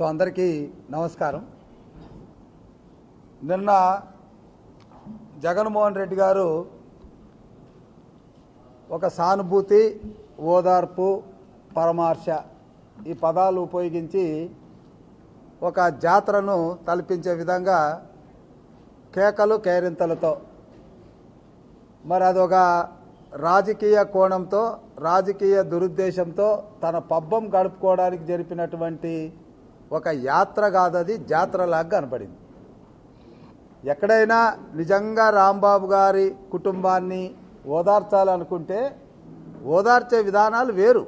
అందరికీ నమస్కారం. నిన్న జగన్మోహన్ రెడ్డి గారు ఒక సానుభూతి, ఓదార్పు, పరామర్శ ఈ పదాలు ఉపయోగించి ఒక జాతరను తలపించే విధంగా కేకలు కేరింతలతో మరి అదొక రాజకీయ కోణంతో, రాజకీయ దురుద్దేశంతో తన పబ్బం గడుపుకోవడానికి జరిపినటువంటి ఒక యాత్ర కాదది, జాతరలాగా కనపడింది. ఎక్కడైనా నిజంగా రాంబాబు గారి కుటుంబాన్ని ఓదార్చాలనుకుంటే ఓదార్చే విధానాలు వేరు.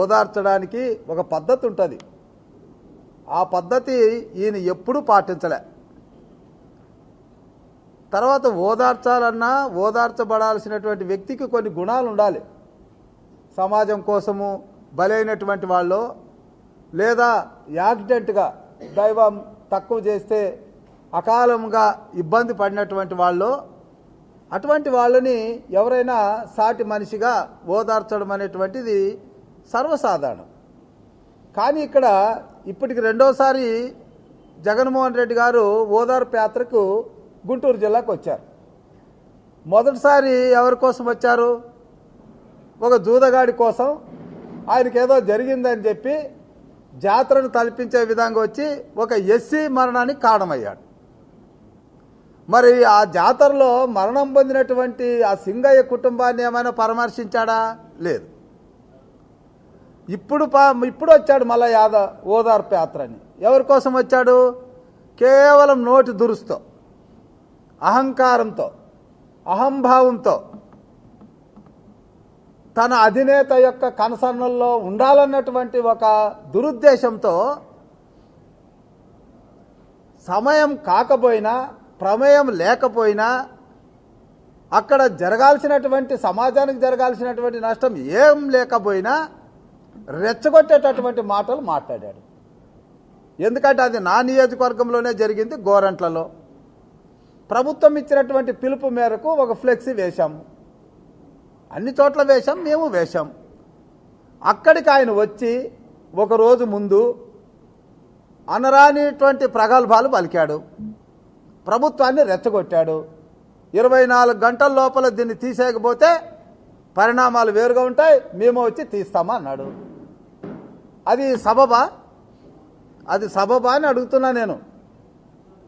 ఓదార్చడానికి ఒక పద్ధతి ఉంటుంది. ఆ పద్ధతి ఈయన ఎప్పుడూ పాటించలే. తర్వాత ఓదార్చాలన్నా ఓదార్చబడాల్సినటువంటి వ్యక్తికి కొన్ని గుణాలు ఉండాలి. సమాజం కోసము బలైనటువంటి వాళ్ళు, లేదా యాక్సిడెంట్గా దైవం తక్కువ చేస్తే అకాలంగా ఇబ్బంది పడినటువంటి వాళ్ళు, అటువంటి వాళ్ళని ఎవరైనా సాటి మనిషిగా ఓదార్చడం అనేటువంటిది సర్వసాధారణం. కానీ ఇక్కడ ఇప్పటికి రెండోసారి జగన్మోహన్ రెడ్డి గారు ఓదార్పు యాత్రకు గుంటూరు జిల్లాకు వచ్చారు. మొదటిసారి ఎవరి కోసం వచ్చారు? ఒక జూదగాడి కోసం. ఆయనకేదో జరిగిందని చెప్పి జాతరను తలపించే విధంగా వచ్చి ఒక ఎస్సీ మరణానికి కారణమయ్యాడు. మరి ఆ జాతరలో మరణం పొందినటువంటి ఆ సింగయ్య కుటుంబాన్ని ఏమైనా పరామర్శించాడా? లేదు. ఇప్పుడు వచ్చాడు మళ్ళా ఓదార్పు యాత్ర అని. ఎవరి కోసం వచ్చాడు? కేవలం నోటి దురుస్తో, అహంకారంతో, అహంభావంతో, తన అధినేత యొక్క కనసన్నల్లో ఉండాలన్నటువంటి ఒక దురుద్దేశంతో సమయం కాకపోయినా, ప్రమేయం లేకపోయినా, అక్కడ జరగాల్సినటువంటి సమాజానికి జరగాల్సినటువంటి నష్టం ఏం లేకపోయినా రెచ్చగొట్టేటటువంటి మాటలు మాట్లాడాడు. ఎందుకంటే అది నా నియోజకవర్గంలోనే జరిగింది, గోరంట్లలో. ప్రభుత్వం ఇచ్చినటువంటి పిలుపు మేరకు ఒక ఫ్లెక్సీ వేశాము. అన్ని చోట్ల వేశాం, మేము వేశాం. అక్కడికి ఆయన వచ్చి ఒకరోజు ముందు అనరానిటువంటి ప్రగల్భాలు పలికాడు, ప్రభుత్వాన్ని రెచ్చగొట్టాడు. 24 గంటల లోపల దీన్ని తీసేయకపోతే పరిణామాలు వేరుగా ఉంటాయి, మేము వచ్చి తీస్తామా అన్నాడు. అది సబబా? అది సబబా అని అడుగుతున్నా నేను.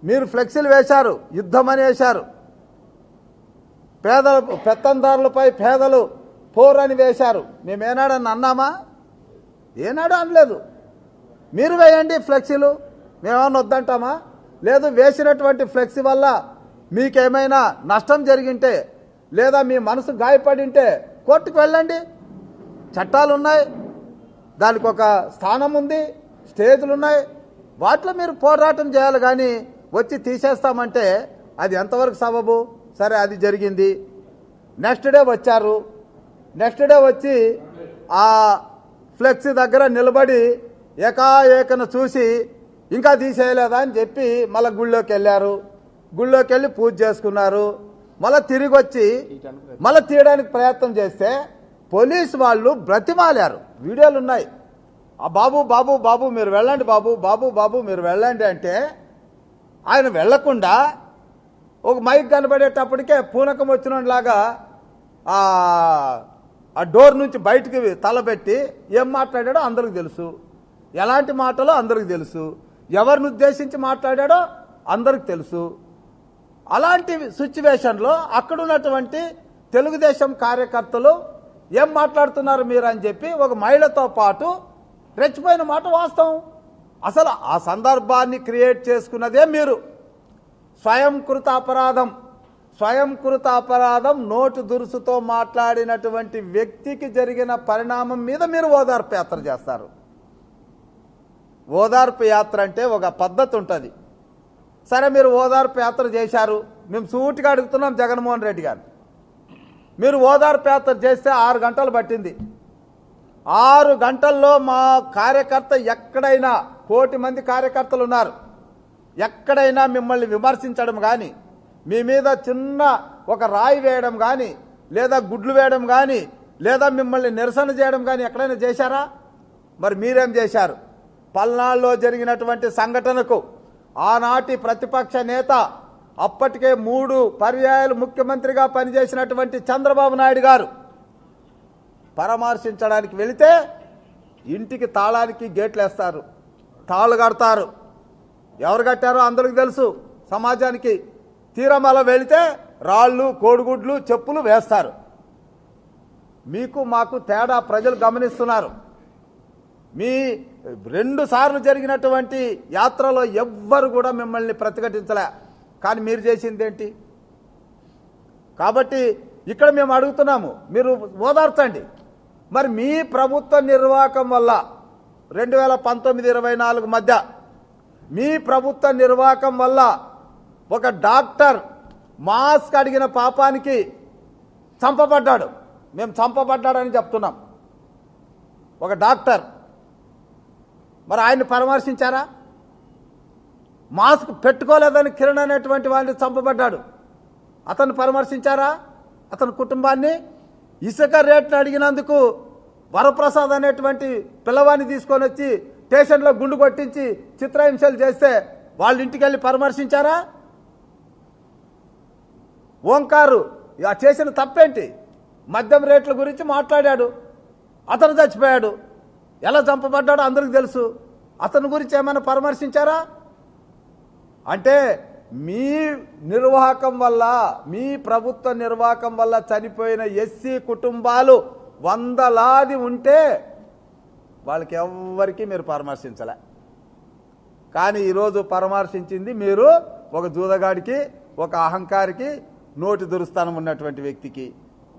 మీరు ఫ్లెక్సీలు వేశారు, యుద్ధమని వేశారు, పెత్తందారులపై పేదలు పోరని వేశారు. మేమేనాడని అన్నామా? ఏనాడు అనలేదు. మీరు వేయండి ఫ్లెక్సీలు, మేమేమన్నా వద్దంటామా? లేదు, వేసినటువంటి ఫ్లెక్సీ వల్ల మీకేమైనా నష్టం జరిగింటే, లేదా మీ మనసు గాయపడింటే కోర్టుకు వెళ్ళండి. చట్టాలు ఉన్నాయి, దానికి ఒక స్థానం ఉంది, స్టేజ్లు ఉన్నాయి, వాటిలో మీరు పోరాటం చేయాలి. కానీ వచ్చి తీసేస్తామంటే అది ఎంతవరకు సబబు? సరే, అది జరిగింది. నెక్స్ట్ డే వచ్చారు. నెక్స్ట్ డే వచ్చి ఆ ఫ్లెక్సీ దగ్గర నిలబడి ఏకాఏకను చూసి ఇంకా తీసేయలేదా అని చెప్పి మళ్ళీ గుళ్ళోకి వెళ్ళారు. గుళ్ళోకి వెళ్ళి పూజ చేసుకున్నారు. మళ్ళీ తిరిగి వచ్చి మళ్ళీ తీయడానికి ప్రయత్నం చేస్తే పోలీసు వాళ్ళు బ్రతిమాలారు. వీడియోలు ఉన్నాయి. ఆ బాబు బాబు బాబు మీరు వెళ్ళండి, బాబు బాబు బాబు మీరు వెళ్ళండి అంటే ఆయన వెళ్లకుండా ఒక మైక్ కనబడేటప్పటికే పూనకం వచ్చినలాగా ఆ డోర్ నుంచి బయటికి తలపెట్టి ఏం మాట్లాడాడో అందరికి తెలుసు, ఎలాంటి మాటలో అందరికి తెలుసు, ఎవరిని ఉద్దేశించి మాట్లాడాడో అందరికి తెలుసు. అలాంటి సిచ్యువేషన్లో అక్కడున్నటువంటి తెలుగుదేశం కార్యకర్తలు ఏం మాట్లాడుతున్నారు మీరు అని చెప్పి ఒక మహిళతో పాటు రెచ్చిపోయిన మాట వాస్తవం. అసలు ఆ సందర్భాన్ని క్రియేట్ చేసుకున్నదే మీరు. స్వయంకృత అపరాధం నోటు దురుసుతో మాట్లాడినటువంటి వ్యక్తికి జరిగిన పరిణామం మీద మీరు ఓదార్పు యాత్ర చేస్తారు. ఓదార్పు యాత్ర అంటే ఒక పద్ధతి ఉంటుంది. సరే, మీరు ఓదార్పు యాత్ర చేశారు. మేము సూటిగా అడుగుతున్నాం జగన్మోహన్ రెడ్డి గారు, మీరు ఓదార్పు యాత్ర చేస్తే 6 గంటలు పట్టింది. 6 గంటల్లో మా కార్యకర్త ఎక్కడైనా, 1 కోటి మంది కార్యకర్తలు ఉన్నారు, ఎక్కడైనా మిమ్మల్ని విమర్శించడం కానీ, మీ మీద చిన్న ఒక రాయి వేయడం కానీ, లేదా గుడ్లు వేయడం కానీ, లేదా మిమ్మల్ని నిరసన చేయడం కానీ ఎక్కడైనా చేశారా? మరి మీరేం చేశారు? పల్నాడులో జరిగినటువంటి సంఘటనకు ఆనాటి ప్రతిపక్ష నేత అప్పటికే 3 పర్యాయాలు ముఖ్యమంత్రిగా పనిచేసినటువంటి చంద్రబాబు నాయుడు గారు పరామర్శించడానికి వెళితే ఇంటికి తాళానికి గేట్లు వేస్తారు, తాళ్ళు కడతారు. ఎవరు కట్టారో అందరికి తెలుసు సమాజానికి. తీరమల వెళితే రాళ్ళు, కోడిగుడ్లు, చెప్పులు వేస్తారు. మీకు మాకు తేడా ప్రజలు గమనిస్తున్నారు. మీ 2 సార్లు జరిగినటువంటి యాత్రలో ఎవ్వరు కూడా మిమ్మల్ని ప్రతిఘటించలే, కానీ మీరు చేసింది ఏంటి? కాబట్టి ఇక్కడ మేము అడుగుతున్నాము, మీరు ఓదార్చండి. మరి మీ ప్రభుత్వ నిర్వాహకం వల్ల 2019-24 మధ్య మీ ప్రభుత్వ నిర్వాహకం వల్ల ఒక డాక్టర్ మాస్క్ అడిగిన పాపానికి చంపబడ్డాడు. మేము చంపబడ్డాడని చెప్తున్నాం. ఒక డాక్టర్, మరి ఆయన్ని పరామర్శించారా? మాస్క్ పెట్టుకోలేదని కిరణ్ అనేటువంటి వాడిని చంపబడ్డాడు, అతన్ని పరామర్శించారా? అతని కుటుంబాన్ని ఇసుక రేట్ను అడిగినందుకు వరప్రసాద్ అనేటువంటి పిల్లవాడిని తీసుకొని వచ్చి స్టేషన్లో గుండు కొట్టించి చిత్రహింసలు చేస్తే వాళ్ళ ఇంటికి వెళ్ళి పరామర్శించారా? ఓంకారు చేసిన తప్పేంటి? మద్యం రేట్ల గురించి మాట్లాడాడు, అతను చచ్చిపోయాడు. ఎలా చంపబడ్డాడో అందరికీ తెలుసు. అతని గురించి ఏమైనా పరామర్శించారా? అంటే మీ నిర్వాహకం వల్ల, మీ ప్రభుత్వ నిర్వాహకం వల్ల చనిపోయిన ఎస్సీ కుటుంబాలు వందలాది ఉంటే వాళ్ళకి ఎవ్వరికీ మీరు పరామర్శించలే. కానీ ఈరోజు పరామర్శించింది మీరు ఒక జూదగాడికి, ఒక అహంకారికి, నోటి దురుస్థానం ఉన్నటువంటి వ్యక్తికి.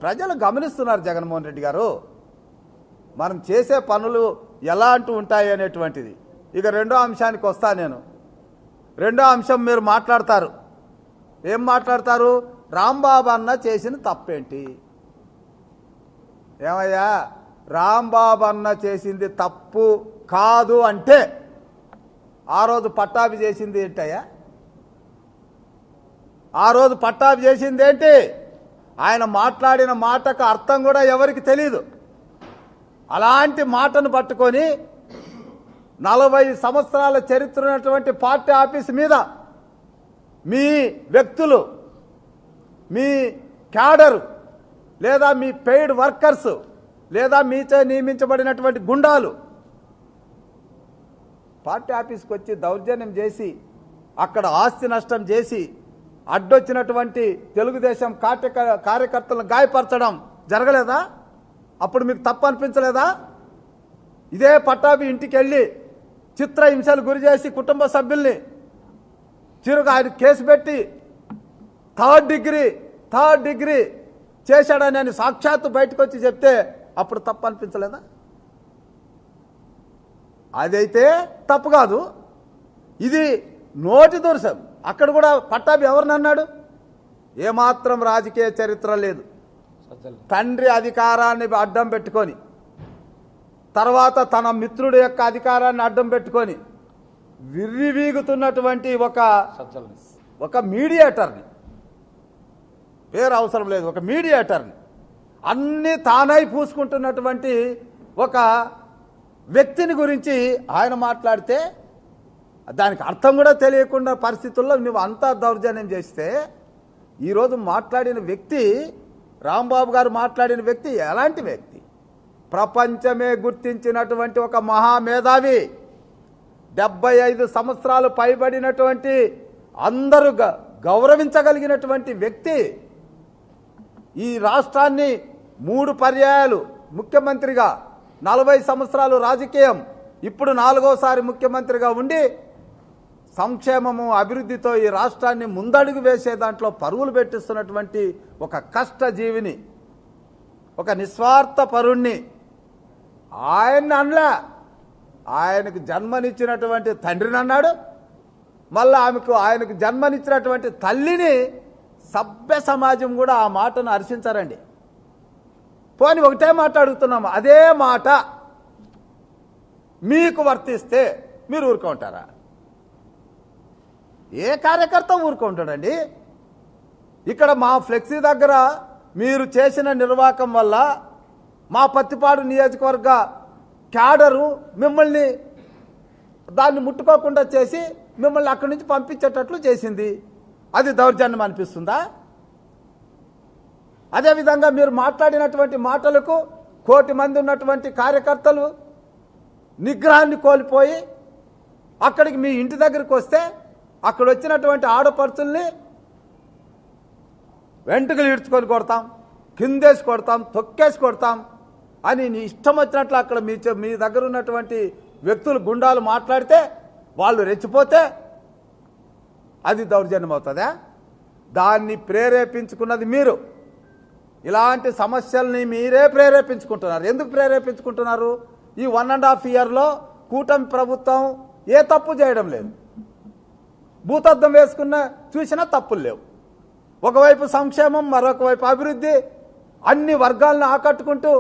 ప్రజలు గమనిస్తున్నారు జగన్మోహన్ రెడ్డి గారు మనం చేసే పనులు ఎలాంటి ఉంటాయి అనేటువంటిది. ఇక రెండో అంశానికి వస్తా నేను. రెండో అంశం మీరు మాట్లాడతారు. ఏం మాట్లాడతారు? రాంబాబు అన్న చేసిన తప్పేంటి? ఏమయ్యా, రాంబాబు అన్న చేసింది తప్పు కాదు అంటే ఆ రోజు పట్టాభి చేసింది ఏంటయ్యా? ఆ రోజు పట్టాభి చేసింది ఏంటి? ఆయన మాట్లాడిన మాటకు అర్థం కూడా ఎవరికి తెలీదు. అలాంటి మాటను పట్టుకొని 40 సంవత్సరాల చరిత్ర ఉన్నటువంటి పార్టీ ఆఫీసు మీద మీ వ్యక్తులు, మీ క్యాడరు, లేదా మీ పెయిడ్ వర్కర్స్, లేదా మీచే నియమించబడినటువంటి గుండాలు పార్టీ ఆఫీస్కి వచ్చి దౌర్జన్యం చేసి అక్కడ ఆస్తి నష్టం చేసి అడ్డొచ్చినటువంటి తెలుగుదేశం కార్యకర్తలను గాయపరచడం జరగలేదా? అప్పుడు మీకు తప్పు అనిపించలేదా? ఇదే పట్టాభి ఇంటికి వెళ్ళి చిత్రహింసలు గురి చేసి కుటుంబ సభ్యుల్ని ఆయన కేసు పెట్టి థర్డ్ డిగ్రీ చేశాడని అని సాక్షాత్తు బయటకు వచ్చి చెప్తే అప్పుడు తప్పు అనిపించలేదా? అదైతే తప్పు కాదు. ఇది నోటి దూర్సం. అక్కడ కూడా పట్టాభి ఎవరిని అన్నాడు? ఏమాత్రం రాజకీయ చరిత్ర లేదు. తండ్రి అధికారాన్ని అడ్డం పెట్టుకొని, తర్వాత తన మిత్రుడి యొక్క అధికారాన్ని అడ్డం పెట్టుకొని విర్రివీగుతున్నటువంటి ఒక మీడియేటర్ని, పేరు అవసరం లేదు, ఒక మీడియేటర్ని, అన్ని తానై పూసుకుంటున్నటువంటి ఒక వ్యక్తిని గురించి ఆయన మాట్లాడితే దానికి అర్థం కూడా తెలియకుండా పరిస్థితుల్లో నువ్వు అంతా దౌర్జన్యం చేస్తే, ఈరోజు మాట్లాడిన వ్యక్తి, రాంబాబు గారు మాట్లాడిన వ్యక్తి ఎలాంటి వ్యక్తి? ప్రపంచమే గుర్తించినటువంటి ఒక మహామేధావి, 75 సంవత్సరాలు పైబడినటువంటి అందరూ గౌరవించగలిగినటువంటి వ్యక్తి. ఈ రాష్ట్రాన్ని 3 పర్యాయాలు ముఖ్యమంత్రిగా, 40 సంవత్సరాలు రాజకీయం, ఇప్పుడు 4వసారి ముఖ్యమంత్రిగా ఉండి సంక్షేమము అభివృద్ధితో ఈ రాష్ట్రాన్ని ముందడుగు వేసే దాంట్లో పరుగులు పెట్టిస్తున్నటువంటి ఒక కష్టజీవిని, ఒక నిస్వార్థ పరుణ్ణి ఆయన్ని అనలే. ఆయనకు జన్మనిచ్చినటువంటి తండ్రిని అన్నాడు. మళ్ళీ ఆయనకు జన్మనిచ్చినటువంటి తల్లిని సభ్య సమాజం కూడా ఆ మాటను హర్షించారండి. పోనీ ఒకటే మాట అడుగుతున్నాము, అదే మాట మీకు వర్తిస్తే మీరు ఊరుకుంటారా? ఏ కార్యకర్త ఊరుకుంటాడండి? ఇక్కడ మా ఫ్లెక్సీ దగ్గర మీరు చేసిన నిర్వాహకం వల్ల మా పత్తిపాడు నియోజకవర్గ క్యాడరు మిమ్మల్ని దాన్ని ముట్టుకోకుండా చేసి మిమ్మల్ని అక్కడి నుంచి పంపించేటట్లు చేసింది. అది దౌర్జన్యం అనిపిస్తుందా? అదేవిధంగా మీరు మాట్లాడినటువంటి మాటలకు 1 కోటి మంది ఉన్నటువంటి కార్యకర్తలు నిగ్రహాన్ని కోల్పోయి అక్కడికి మీ ఇంటి దగ్గరికి వస్తే అక్కడ వచ్చినటువంటి ఆడపడుచుల్ని వెంట్రుకలు ఈడ్చుకొని కొడతాం, కిందేసి కొడతాం, తొక్కేసి కొడతాం అని నీ ఇష్టం వచ్చినట్లు అక్కడ మీ దగ్గర ఉన్నటువంటి వ్యక్తులు గుండాలు మాట్లాడితే వాళ్ళు రెచ్చిపోతే అది దౌర్జన్యం అవుతుందా? దాన్ని ప్రేరేపించుకున్నది మీరు. ఇలాంటి సమస్యల్ని మీరే ప్రేరేపించుకుంటున్నారు. ఎందుకు ప్రేరేపించుకుంటున్నారు? ఈ 1.5 ఇయర్లో కూటమి ప్రభుత్వం ఏ తప్పు చేయడం లేదు. భూతద్దం వేసుకున్న చూసినా తప్పులు లేవు. ఒకవైపు సంక్షేమం, మరొక వైపు అభివృద్ధి, అన్ని వర్గాలను ఆకట్టుకుంటూ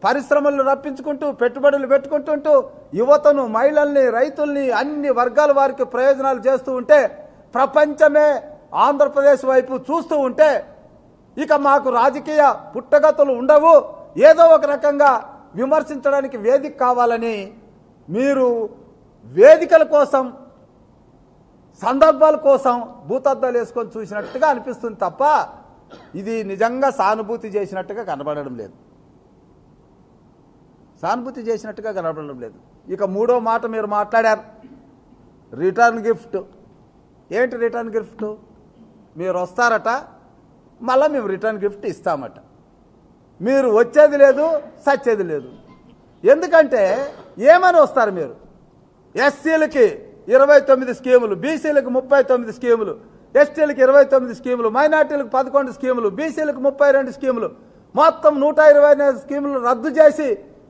పరిశ్రమలను రప్పించుకుంటూ పెట్టుబడులు పెట్టుకుంటుంటూ యువతను, మహిళల్ని, రైతుల్ని అన్ని వర్గాల వారికి ప్రయోజనాలు చేస్తూ ఉంటే ప్రపంచమే ఆంధ్రప్రదేశ్ వైపు చూస్తూ ఉంటే ఇక మాకు రాజకీయ పుట్టగతులు ఉండవు, ఏదో ఒక రకంగా విమర్శించడానికి వేదిక కావాలని మీరు వేదికల కోసం, సందర్భాల కోసం భూతద్దాలు వేసుకొని చూసినట్టుగా అనిపిస్తుంది తప్ప ఇది నిజంగా సానుభూతి చేసినట్టుగా కనబడడం లేదు. సానుభూతి చేసినట్టుగా కనబడడం లేదు. ఇక 3వ మాట మీరు మాట్లాడారు, రిటర్న్ గిఫ్ట్. ఏంటి రిటర్న్ గిఫ్ట్? మీరు వస్తారట, మళ్ళీ మేము రిటర్న్ గిఫ్ట్ ఇస్తామట. మీరు వచ్చేది లేదు, సచ్చేది లేదు. ఎందుకంటే ఏమని వస్తారు మీరు? ఎస్సీలకి 29 స్కీములు, బీసీలకు 39 స్కీములు, ఎస్టీలకు 29 స్కీములు, మైనార్టీలకు 11 స్కీములు, బీసీలకు 32 స్కీములు, మొత్తం 124 స్కీములు రద్దు చేసి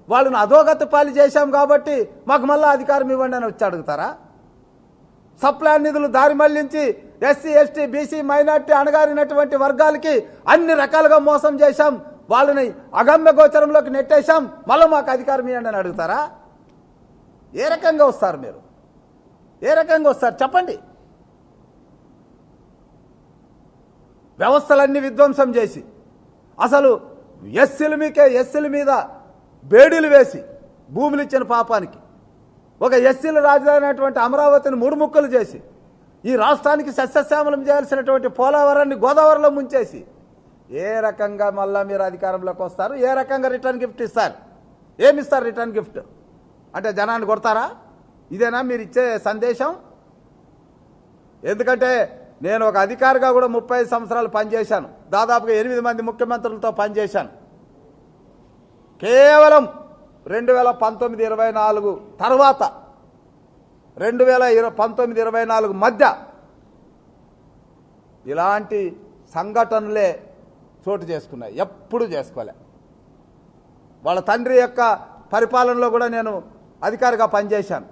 వాళ్ళని అధోగతి పాలు చేశాం కాబట్టి మాకు మళ్ళీ అధికారం ఇవ్వండి అని వచ్చి అడుగుతారా? సప్లాన్ నిధులు దారి మళ్లించి ఎస్సీ, ఎస్టీ, బీసీ, మైనార్టీ అణగారినటువంటి వర్గాలకి అన్ని రకాలుగా మోసం చేశాం, వాళ్ళని అగమ్య గోచరంలోకి నెట్టేశాం, మళ్ళీ మాకు అధికారం ఇవ్వండి అని అడుగుతారా? ఏ రకంగా వస్తారు మీరు? ఏ రకంగా వస్తారు చెప్పండి? వ్యవస్థలన్నీ విధ్వంసం చేసి అసలు ఎస్సీల మీద బేడీలు వేసి భూములు ఇచ్చిన పాపానికి ఒక ఎస్సీల రాజధాని అయినటువంటి అమరావతిని 3 ముక్కలు చేసి ఈ రాష్ట్రానికి సస్యశ్యామలం చేయాల్సినటువంటి పోలవరాన్ని గోదావరిలో ముంచేసి ఏ రకంగా మళ్ళా మీరు అధికారంలోకి వస్తారు? ఏ రకంగా రిటర్న్ గిఫ్ట్ ఇస్తారు? ఏమిస్తారు రిటర్న్ గిఫ్ట్? అంటే జనాన్ని కొడతారా? ఇదేనా మీరు ఇచ్చే సందేశం? ఎందుకంటే నేను ఒక అధికారిగా కూడా 35 సంవత్సరాలు పనిచేశాను. దాదాపుగా 8 మంది ముఖ్యమంత్రులతో పనిచేశాను. కేవలం 2019-24 తర్వాత 2019-24 మధ్య ఇలాంటి సంఘటనలే చోటు చేసుకున్నాయి. ఎప్పుడు చేసుకోలే. వాళ్ళ తండ్రి యొక్క పరిపాలనలో కూడా నేను అధికారిగా పనిచేశాను.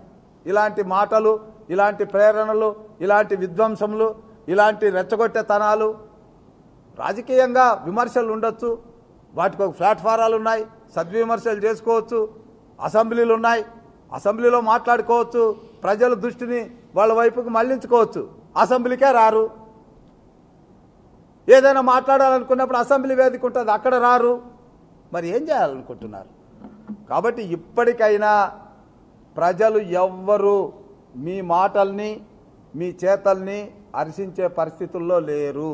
ఇలాంటి మాటలు, ఇలాంటి ప్రేరణలు, ఇలాంటి విధ్వంసములు, ఇలాంటి రెచ్చగొట్టేతనాలు, రాజకీయంగా విమర్శలు ఉండొచ్చు, వాటికి ఒక ప్లాట్ఫారాలు ఉన్నాయి, సద్విమర్శలు చేసుకోవచ్చు, అసెంబ్లీలు ఉన్నాయి, అసెంబ్లీలో మాట్లాడుకోవచ్చు, ప్రజల దృష్టిని వాళ్ళ వైపుకి మళ్లించుకోవచ్చు. అసెంబ్లీకే రారు. ఏదైనా మాట్లాడాలనుకున్నప్పుడు అసెంబ్లీ వేదిక ఉంటుంది, అక్కడ రారు. మరి ఏం చేయాలనుకుంటున్నారు? కాబట్టి ఇప్పటికైనా ప్రజలు ఎవ్వరూ మీ మాటల్ని, మీ చేతల్ని హర్షించే పరిస్థితుల్లో లేరు.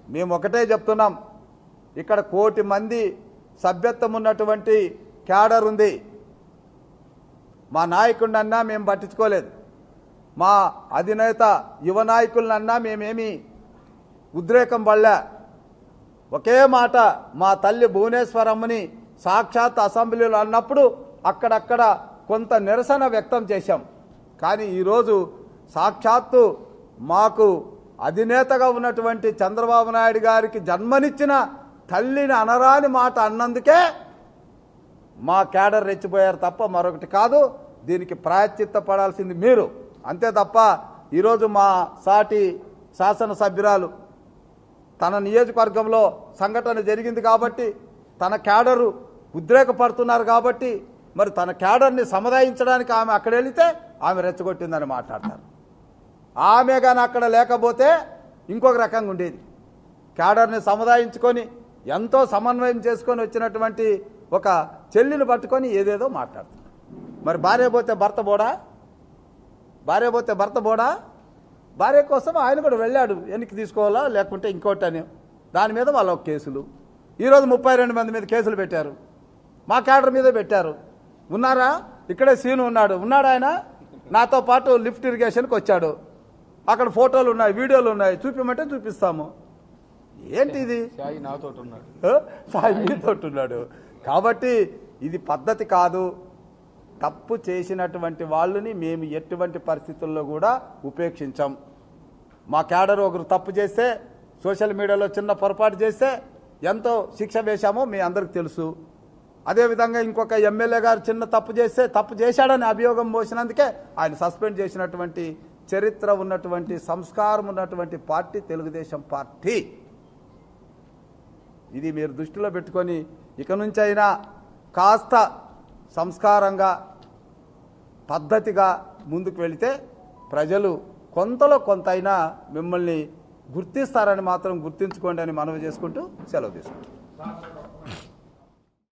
మేము ఒకటే చెప్తున్నాం, ఇక్కడ 1 కోటి మంది సభ్యత్వం ఉన్నటువంటి క్యాడర్ ఉంది. మా నాయకుడినన్నా మేము పట్టించుకోలేదు, మా అధినేత యువ నాయకులనన్నా మేమేమి ఉద్రేకం పడలే. ఒకే మాట, మా తల్లి భువనేశ్వరమ్మని సాక్షాత్ అసెంబ్లీలో అన్నప్పుడు అక్కడక్కడ కొంత నిరసన వ్యక్తం చేశాం. కానీ ఈరోజు సాక్షాత్తు మాకు అధినేతగా ఉన్నటువంటి చంద్రబాబు నాయుడు గారికి జన్మనిచ్చిన తల్లిని అనరాని మాట అన్నందుకే మా క్యాడర్ రెచ్చిపోయారు తప్ప మరొకటి కాదు. దీనికి ప్రాయశ్చిత్త పడాల్సింది మీరు, అంతే తప్ప ఈరోజు మా సాటి శాసనసభ్యురాలు తన నియోజకవర్గంలో సంఘటన జరిగింది కాబట్టి, తన క్యాడరు ఉద్రేకపడుతున్నారు కాబట్టి, మరి తన క్యాడర్ని సముదాయించడానికి ఆమె అక్కడ వెళితే ఆమె రెచ్చగొట్టిందని మాట్లాడతారు. ఆమె కానీ అక్కడ లేకపోతే ఇంకొక రకంగా ఉండేది. క్యాడర్ని సముదాయించుకొని ఎంతో సమన్వయం చేసుకొని వచ్చినటువంటి ఒక చెల్లిని పట్టుకొని ఏదేదో మాట్లాడుతున్నారు. మరి భార్య పోతే భర్త పోడా? భార్య పోతే భర్త పోడా? భార్య కోసం ఆయన కూడా వెళ్ళాడు, వెనక్కి తీసుకోవాలా లేకుంటే ఇంకోటి అని. దాని మీద వాళ్ళ కేసులు. ఈరోజు 32 మంది మీద కేసులు పెట్టారు. మా క్యాడర్ మీద పెట్టారు. ఉన్నారా? ఇక్కడే సీను ఉన్నాడు ఆయన నాతో పాటు లిఫ్ట్ ఇరిగేషన్కి వచ్చాడు. అక్కడ ఫోటోలు ఉన్నాయి, వీడియోలు ఉన్నాయి, చూపించమంటే చూపిస్తాము. ఏంటి ఇది? సాయి మీతోటి ఉన్నాడు. కాబట్టి ఇది పద్ధతి కాదు. తప్పు చేసినటువంటి వాళ్ళని మేము ఎటువంటి పరిస్థితుల్లో కూడా ఉపేక్షించాం. మా క్యాడర్ ఒకరు తప్పు చేస్తే, సోషల్ మీడియాలో చిన్న పొరపాటు చేస్తే ఎంతో శిక్ష వేశామో మీ అందరికి తెలుసు. అదేవిధంగా ఇంకొక ఎమ్మెల్యే గారు చిన్న తప్పు చేస్తే, తప్పు చేశాడని అభియోగం మోసినందుకే ఆయన సస్పెండ్ చేసినటువంటి చరిత్ర ఉన్నటువంటి, సంస్కారం ఉన్నటువంటి పార్టీ తెలుగుదేశం పార్టీ. ఇది మీరు దృష్టిలో పెట్టుకొని ఇక నుంచైనా కాస్త సంస్కారంగా పద్ధతిగా ముందుకు వెళితే ప్రజలు కొంతలో కొంతైనా మిమ్మల్ని గుర్తిస్తారని మాత్రం గుర్తించుకోండి అని మనవి చేసుకుంటూ సెలవు తీసుకుంటాం.